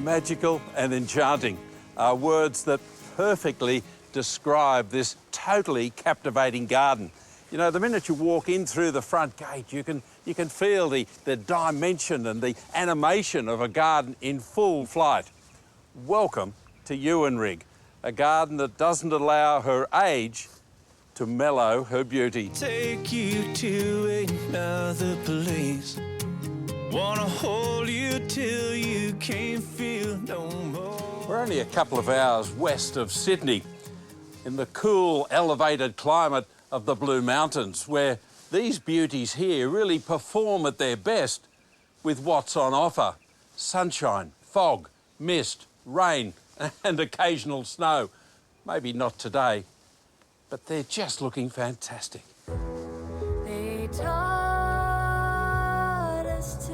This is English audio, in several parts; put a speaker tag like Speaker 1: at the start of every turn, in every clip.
Speaker 1: Magical and enchanting are words that perfectly describe this totally captivating garden. You know, the minute you walk in through the front gate, you can feel the dimension and the animation of a garden in full flight. Welcome to Ewanrigg, a garden that doesn't allow her age to mellow her beauty.
Speaker 2: Take you to another place. Wanna hold you till you can't feel no more.
Speaker 1: We're only a couple of hours west of Sydney, in the cool, elevated climate of the Blue Mountains, where these beauties here really perform at their best with what's on offer: sunshine, fog, mist, rain, and occasional snow. Maybe not today, but they're just looking fantastic.
Speaker 3: They taught us to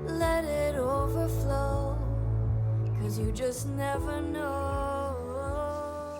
Speaker 3: let it overflow, 'cause you just never know.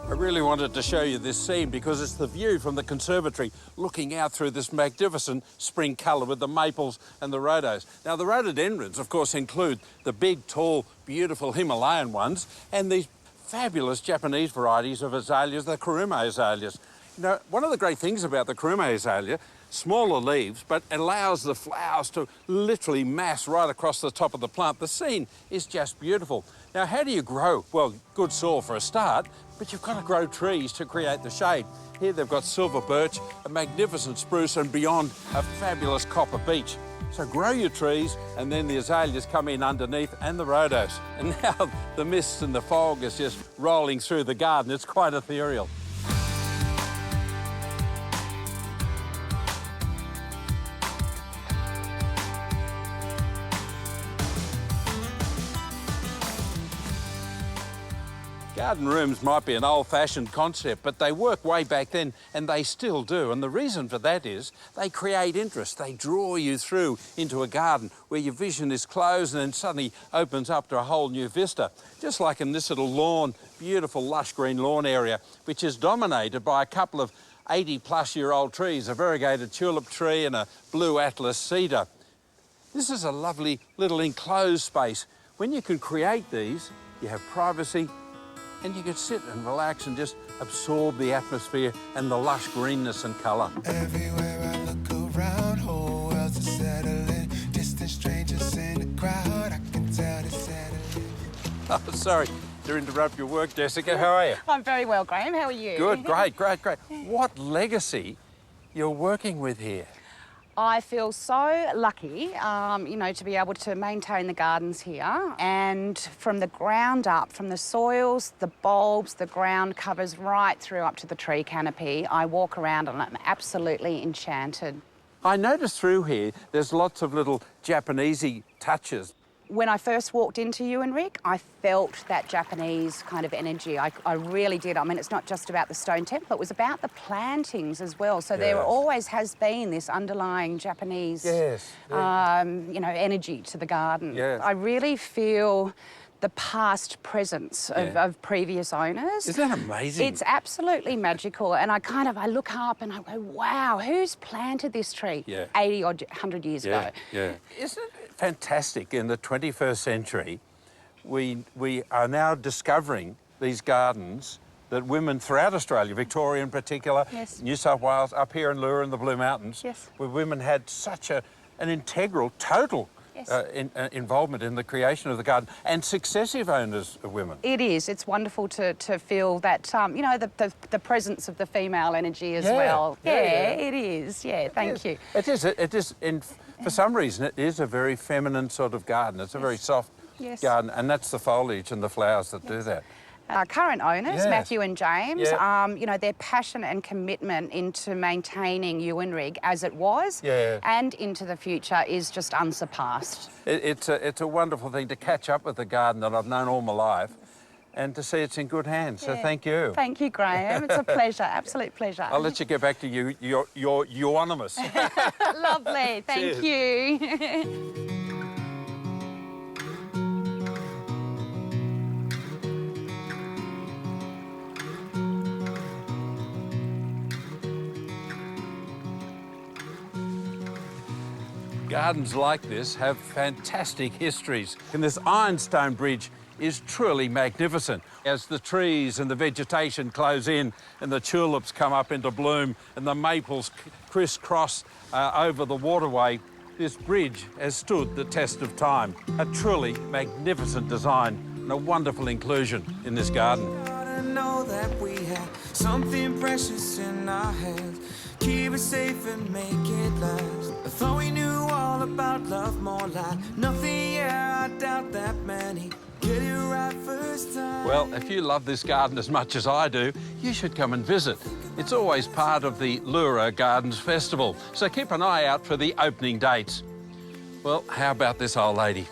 Speaker 1: I really wanted to show you this scene because it's the view from the conservatory looking out through this magnificent spring colour with the maples and the rhodos. Now, the rhododendrons, of course, include the big, tall, beautiful Himalayan ones and these fabulous Japanese varieties of azaleas, the Kurume azaleas. You know, one of the great things about the Kurume azalea, smaller leaves, but it allows the flowers to literally mass right across the top of the plant. The scene is just beautiful. Now, how do you grow? Well, good soil for a start, but you've got to grow trees to create the shade. Here they've got silver birch, a magnificent spruce, and beyond, a fabulous copper beech. So grow your trees, and then the azaleas come in underneath, and the rhodos. And now the mist and the fog is just rolling through the garden. It's quite ethereal. Garden rooms might be an old-fashioned concept, but they work way back then, and they still do. And the reason for that is they create interest. They draw you through into a garden where your vision is closed and then suddenly opens up to a whole new vista. Just like in this little lawn, beautiful lush green lawn area, which is dominated by a couple of 80-plus-year-old trees, a variegated tulip tree and a blue atlas cedar. This is a lovely little enclosed space. When you can create these, you have privacy, and you can sit and relax and just absorb the atmosphere and the lush greenness and colour.
Speaker 2: Everywhere I look around, whole world's a settling. Distant strangers in the crowd, I can tell they're settling.
Speaker 1: Oh, sorry to interrupt your work, Jessica. How are you?
Speaker 4: I'm very well, Graham. How are you?
Speaker 1: Good, great. What legacy you're working with here?
Speaker 4: I feel so lucky, you know, to be able to maintain the gardens here, and from the ground up, from the soils, the bulbs, the ground covers, right through up to the tree canopy. I walk around and I'm absolutely enchanted.
Speaker 1: I noticed through here there's lots of little Japanesey touches.
Speaker 4: When I first walked into Ewanrigg, I felt that Japanese kind of energy. I really did. I mean, it's not just about the stone temple, it was about the plantings as well. So there always has been this underlying Japanese, you know, energy to the garden.
Speaker 1: Yes.
Speaker 4: I really feel the past presence of previous owners.
Speaker 1: Isn't that amazing?
Speaker 4: It's absolutely magical. And I look up and I go, wow, who's planted this tree 80 or 100 years ago?
Speaker 1: Isn't it fantastic? In the 21st century, we are now discovering these gardens that women throughout Australia, Victoria in particular, New South Wales, up here in Lure in the Blue Mountains, where women had such an integral, total involvement in the creation of the garden, and successive owners of women.
Speaker 4: It is. It's wonderful to feel that, you know, the presence of the female energy as well. It is. Thank you.
Speaker 1: It is. For some reason, it is a very feminine sort of garden. It's a very soft garden, and that's the foliage and the flowers that do that.
Speaker 4: Our current owners, Matthew and James, you know, their passion and commitment into maintaining Ewanrigg as it was and into the future is just unsurpassed.
Speaker 1: It's a wonderful thing to catch up with the garden that I've known all my life and to see it's in good hands. So thank you.
Speaker 4: Thank you, Graham. It's a pleasure, absolute pleasure.
Speaker 1: I'll let you get back to your euonymus.
Speaker 4: Lovely, thank you.
Speaker 1: Gardens like this have fantastic histories, and this ironstone bridge is truly magnificent. As the trees and the vegetation close in and the tulips come up into bloom and the maples crisscross over the waterway, this bridge has stood the test of time. A truly magnificent design and a wonderful inclusion in this garden.
Speaker 2: Gotta know that we have something precious in our hands. Keep it safe and make it last. I thought we knew all about love, more like nothing, yeah, I doubt that many get it right first time.
Speaker 1: Well, if you love this garden as much as I do, you should come and visit. It's always part of the Lura Gardens Festival, so keep an eye out for the opening dates. Well, how about this old lady?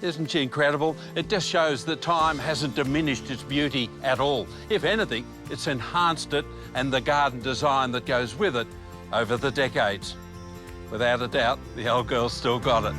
Speaker 1: Isn't she incredible? It just shows that time hasn't diminished its beauty at all. If anything, it's enhanced it and the garden design that goes with it over the decades. Without a doubt, the old girl's still got it.